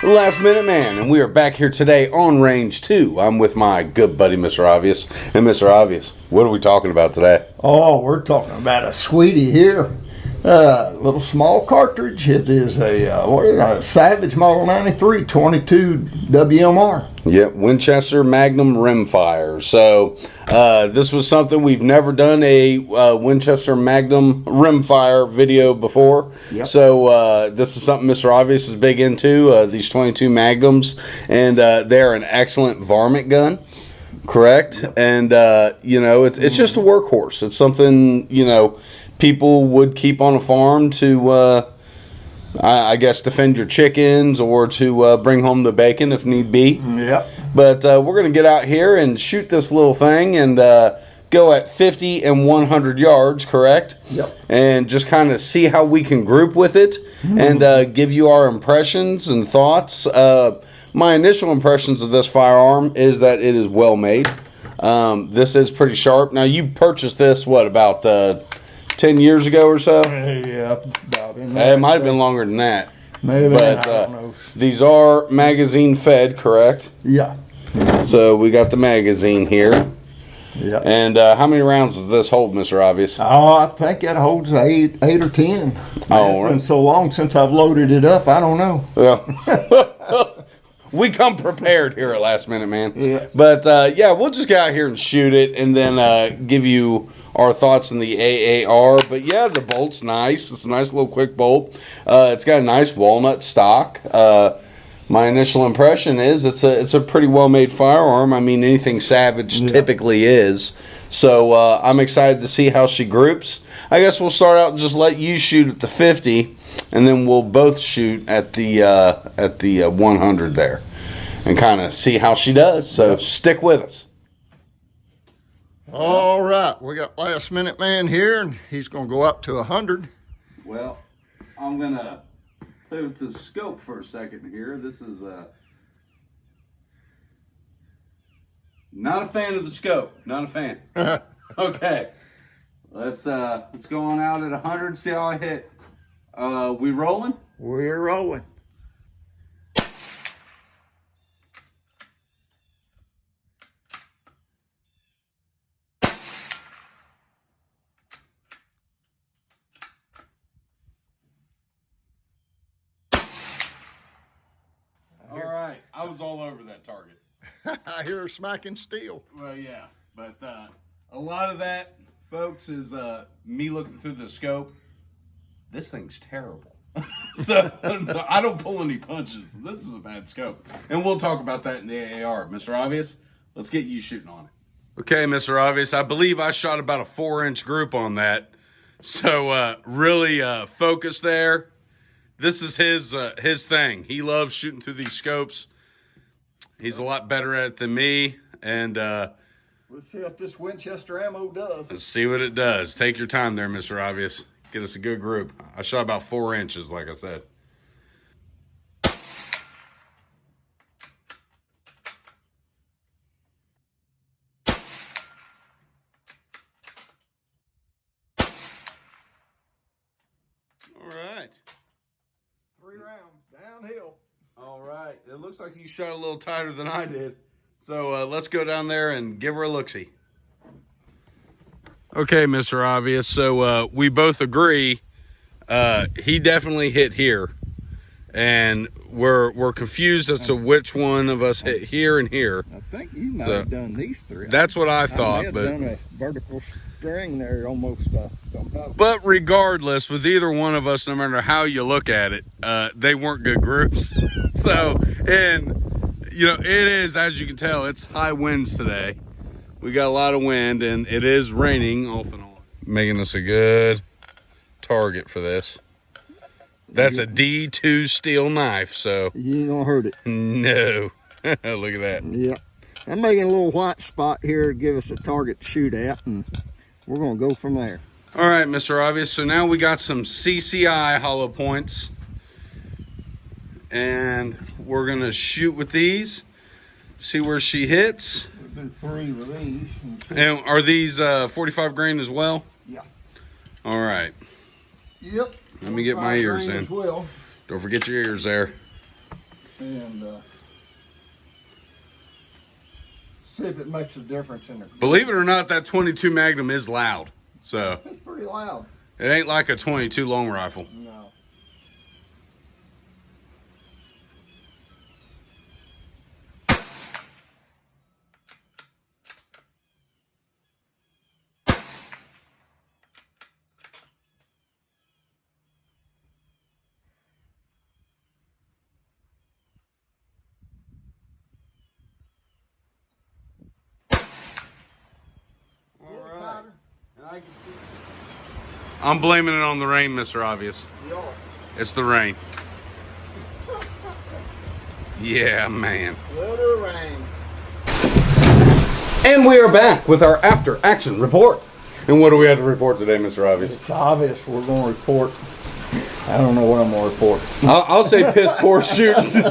Last Minute Man, and we are back here today on Range 2. I'm with my good buddy, Mr. Obvious. And Mr. Obvious, what are we talking about today? Oh, we're talking about a sweetie here. Little small cartridge. It is a Savage Model 93 22 WMR. Yep, Winchester Magnum Rimfire. So this was something we've never done a Winchester Magnum Rimfire video before. Yep. So this is something Mr. Obvious is big into, these 22 Magnums. And they're an excellent varmint gun, correct? Yep. And, it's just a workhorse. It's something, people would keep on a farm to, I guess, defend your chickens or to bring home the bacon if need be. Yep. But we're going to get out here and shoot this little thing and go at 50 and 100 yards, correct? Yep. And just kind of see how we can group with it and give you our impressions and thoughts. My initial impressions of this firearm is that it is well made. This is pretty sharp. Now, you purchased this, about 10 years ago or so? Yeah, about in It might have been longer than that. Maybe, But I don't know. these are magazine fed, correct? Yeah. So we got the magazine here. Yeah. And how many rounds does this hold, Mr. Obvious? Oh, I think it holds eight or 10. It's right. been so long since I've loaded it up, I don't know. Well, we come prepared here at Last Minute Man. Yeah. But, we'll just get out here and shoot it and then give you our thoughts on the AAR. But, yeah, the bolt's nice. It's a nice little quick bolt. It's got a nice walnut stock. My initial impression is it's a pretty well-made firearm. I mean, anything Savage typically is. So I'm excited to see how she groups. I guess we'll start out and just let you shoot at the 50, and then we'll both shoot at the 100 there, and kind of see how she does. So stick with us. All right, we got Last Minute Man here, and he's going to go up to 100. Well, I'm gonna play with the scope for a second here. This is not a fan of the scope. Not a fan. Okay, let's go on out at 100. See how I hit. We rolling? We're rolling. I was all over that target. I hear her smacking steel. Well, yeah, but a lot of that, folks, is me looking through the scope. This thing's terrible. so I don't pull any punches. This is a bad scope. And we'll talk about that in the AAR. Mr. Obvious, let's get you shooting on it. Okay, Mr. Obvious, I believe I shot about a 4-inch group on that. So really focus there. This is his thing. He loves shooting through these scopes. He's a lot better at it than me, and let's see what this Winchester ammo does. Let's see what it does. Take your time there, Mr. Obvious. Get us a good group. I shot about 4 inches, like I said. All right. 3 rounds, downhill. All right. It looks like you shot a little tighter than I did. So let's go down there and give her a look-see. Okay, Mr. Obvious. So we both agree he definitely hit here. And we're confused as to which one of us hit here and here. I think you might have done these 3. That's what I thought. I may have done a vertical string there almost. Don't know. But regardless, with either one of us, no matter how you look at it, they weren't good groups. So, and, it is, as you can tell, it's high winds today. We got a lot of wind, and it is raining off and on. Making this a good target for this. That's a D2 steel knife, so. You ain't gonna hurt it. No. Look at that. Yeah. I'm making a little white spot here to give us a target to shoot at, and we're gonna go from there. All right, Mr. Obvious. So now we got some CCI hollow points. And we're gonna shoot with these, see where she hits. We'll do 3 with these. And are these 45 grain as well? Yeah. All right. Yep. Let me get my ears in. As well. Don't forget your ears there. and see if it makes a difference in the. Believe it or not, that 22 Magnum is loud. So It's pretty loud. it ain't like a 22 long rifle. No. I'm blaming it on the rain, Mr. Obvious. It's the rain. Yeah, man. Little rain. And we are back with our after action report. And what do we have to report today, Mr. Obvious? It's obvious we're going to report. I don't know what I'm going to report. I'll say piss poor shooting.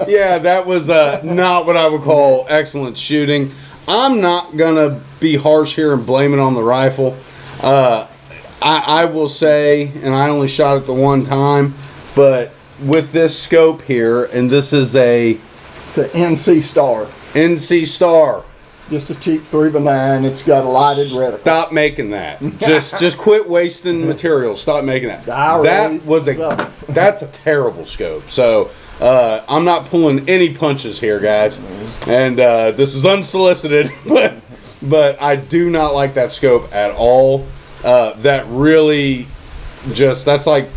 Yeah, that was not what I would call excellent shooting. I'm not going to be harsh here and blame it on the rifle. I will say, and I only shot it the one time, but with this scope here, and this is It's an NC Star. NC Star. Just a cheap 3x9. It's got a lighted reticle. Stop making that. Just quit wasting material. Stop making that. That's a terrible scope. So I'm not pulling any punches here, guys. And this is unsolicited, but I do not like that scope at all. That really that's like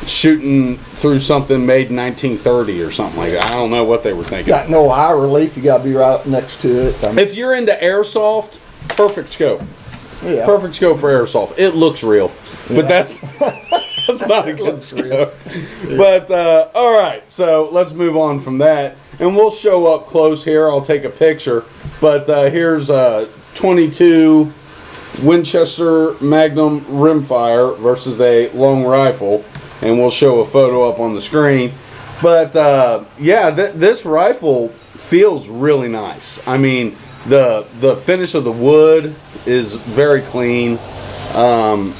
shooting through something made in 1930 or something like that. I don't know what they were thinking. Got no eye relief. You got to be right next to it. If you're into airsoft, perfect scope. Yeah. Perfect scope for airsoft. It looks real, but that's not a good scope. Yeah. But all right, so let's move on from that, and we'll show up close here. I'll take a picture, but here's 22 Winchester Magnum rimfire versus a long rifle, and we'll show a photo up on the screen. But yeah, this rifle feels really nice. I mean, the finish of the wood is very clean. I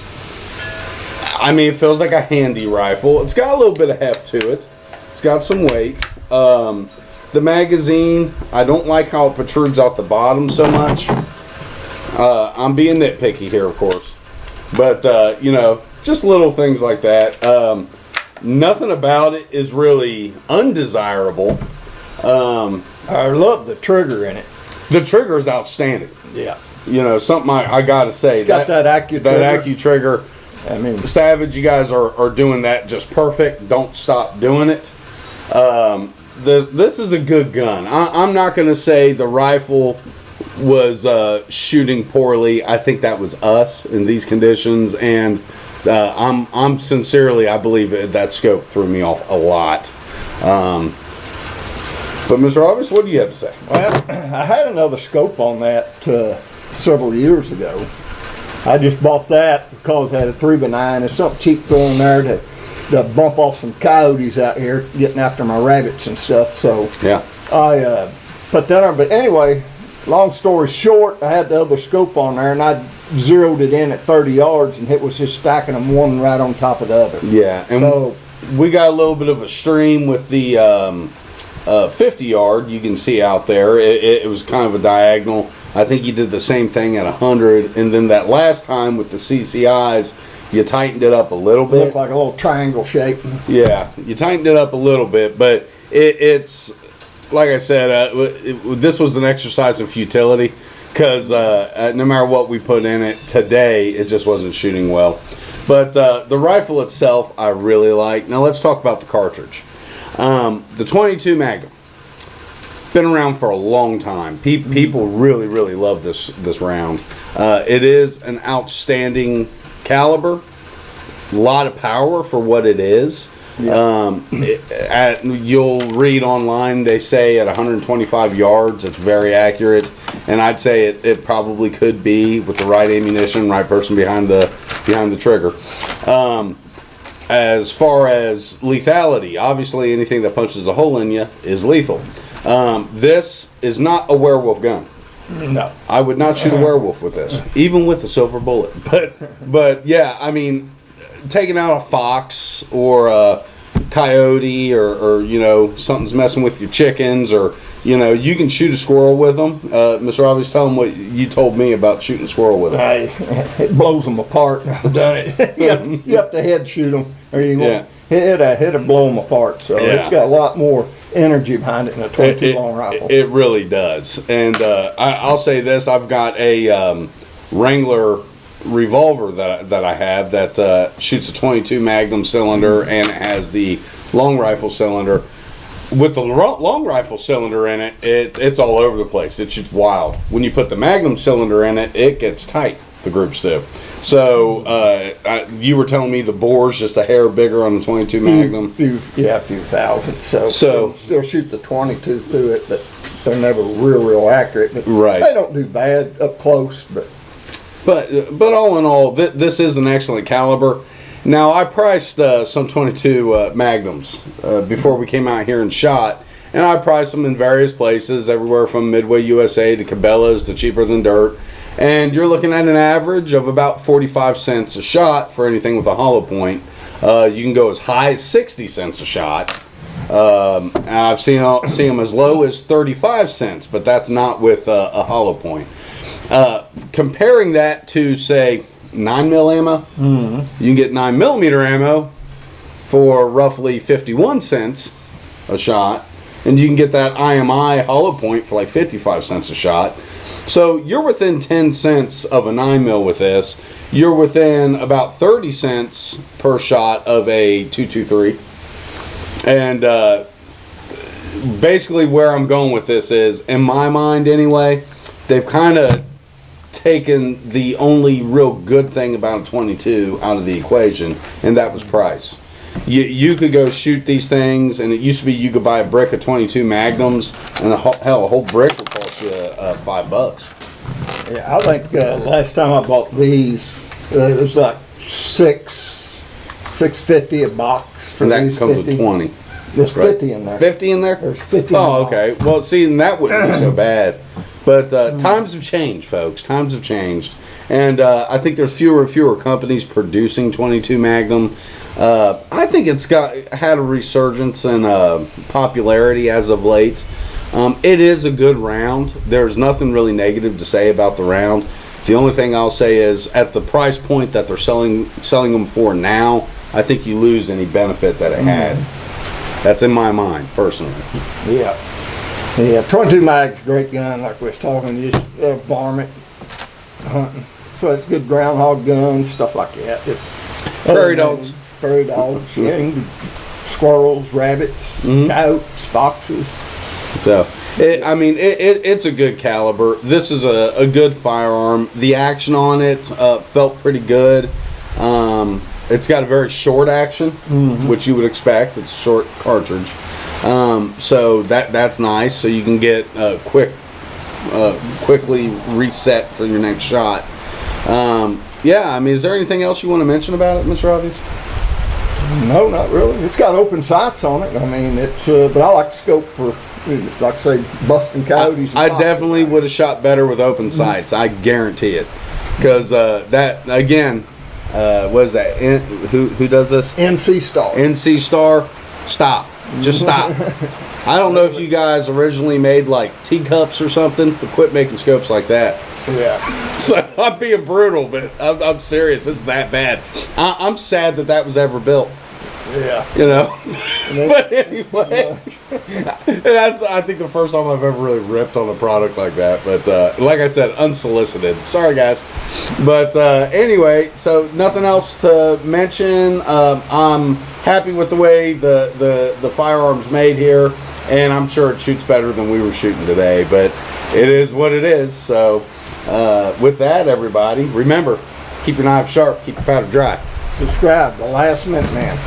mean, it feels like a handy rifle. It's got a little bit of heft to it. It's got some weight. The magazine, I don't like how it protrudes out the bottom so much. I'm being nitpicky here, of course, but you know, just little things like that. Nothing about it is really undesirable. I love the trigger in it. The trigger is outstanding. Yeah. You know, something I gotta say. It's got that Accu trigger. That Accu trigger. I mean, Savage, you guys are doing that just perfect. Don't stop doing it. This is a good gun. I'm not gonna say the rifle was shooting poorly. I think that was us in these conditions, and I'm sincerely, I believe that scope threw me off a lot. But Mr. Obvious, what do you have to say? Well, I had another scope on that several years ago. I just bought that because it had a 3x9. It's something cheap thrown there to bump off some coyotes out here getting after my rabbits and stuff. So yeah, I put that on. But anyway, long story short, I had the other scope on there, and I zeroed it in at 30 yards, and it was just stacking them one right on top of the other. Yeah, and so we got a little bit of a stream with the 50 yard. You can see out there, it was kind of a diagonal. I think you did the same thing at 100, and then that last time with the CCIs, you tightened it up a little bit. It looked like a little triangle shape. Yeah, you tightened it up a little bit, but it's like I said, this was an exercise in futility, because no matter what we put in it today, it just wasn't shooting well. But the rifle itself, I really like. Now let's talk about the cartridge. The 22 Magnum. Been around for a long time. People really, really love this round. It is an outstanding caliber. A lot of power for what it is. Yeah. You'll read online, they say at 125 yards, it's very accurate. And I'd say it probably could be with the right ammunition, right person behind the trigger. As far as lethality, obviously anything that punches a hole in you is lethal. This is not a werewolf gun. No, I would not shoot a werewolf with this, even with a silver bullet. But yeah, I mean, taking out a fox or a coyote or you know, something's messing with your chickens, or you know, you can shoot a squirrel with them. Mr. Robbins, tell them what you told me about shooting a squirrel with them. It blows them apart. You have to head shoot them, or you won't hit a blow them apart. So it's got a lot more energy behind it than a 22 long rifle. It really does. And I'll say this: I've got a Wrangler revolver that I have that shoots a 22 Magnum cylinder, and it has the long rifle cylinder. With the long rifle cylinder in it, it's all over the place. It shoots wild. When you put the Magnum cylinder in it, it gets tight. The groups do. So you were telling me the bore's just a hair bigger on the 22 Magnum. A few thousand. So still shoot the 22 through it, but they're never real accurate. But right. They don't do bad up close, But all in all, this is an excellent caliber. Now, I priced some 22 Magnums before we came out here and shot, and I priced them in various places, everywhere from Midway USA to Cabela's to Cheaper Than Dirt, and you're looking at an average of about 45 cents a shot for anything with a hollow point. You can go as high as 60 cents a shot. I've seen them as low as 35 cents, but that's not with a hollow point. Comparing that to, say, 9mm ammo, you can get 9mm ammo for roughly 51 cents a shot, and you can get that IMI hollow point for like 55 cents a shot. So you're within 10 cents of a 9mm with this. You're within about 30 cents per shot of a 223. And basically where I'm going with this is, in my mind anyway, they've kind of taken the only real good thing about a 22 out of the equation, and that was price. You could go shoot these things, and it used to be you could buy a brick of 22 Magnums, and a whole brick would cost you $5. Yeah, I think last time I bought these, it was like $6.50 a box for and that these. comes 50. with 20. There's 50 in there. 50 in there? There's 50 Oh, okay. Well, see, and that wouldn't be so bad. But times have changed, folks. Times have changed. And I think there's fewer and fewer companies producing 22 Magnum. I think it's had a resurgence in popularity as of late. It is a good round. There's nothing really negative to say about the round. The only thing I'll say is, at the price point that they're selling them for now, I think you lose any benefit that it had. That's in my mind, personally. Yeah. Yeah, 22 mag's a great gun, like we was talking. You just varmint, hunting. So it's good groundhog guns, stuff like that. Prairie dogs. Prairie dogs, yeah. Squirrels, rabbits, coyotes, foxes. So, it's a good caliber. This is a good firearm. The action on it felt pretty good. It's got a very short action, which you would expect. It's a short cartridge. So that's nice. So you can get quickly reset for your next shot. Is there anything else you want to mention about it, Mr. Robbins? No, not really. It's got open sights on it. I mean, it's but I like to scope for, like I say, busting coyotes. I definitely would have shot better with open sights. I guarantee it. Because that, again, what is that? Who does this? NC Star. NC Star. Stop. Just stop. I don't know if you guys originally made like teacups or something, but quit making scopes like that. Yeah. So I'm being brutal, but I'm serious. It's that bad. I'm sad that was ever built. Yeah. You know. But anyway, that's I think the first time I've ever really ripped on a product like that. But like I said, unsolicited. Sorry, guys. But anyway, so nothing else to mention. I'm happy with the way the firearm's made here, and I'm sure it shoots better than we were shooting today. But it is what it is. So with that, everybody, remember, keep your knives sharp, keep your powder dry. Subscribe, The Last Minute Man.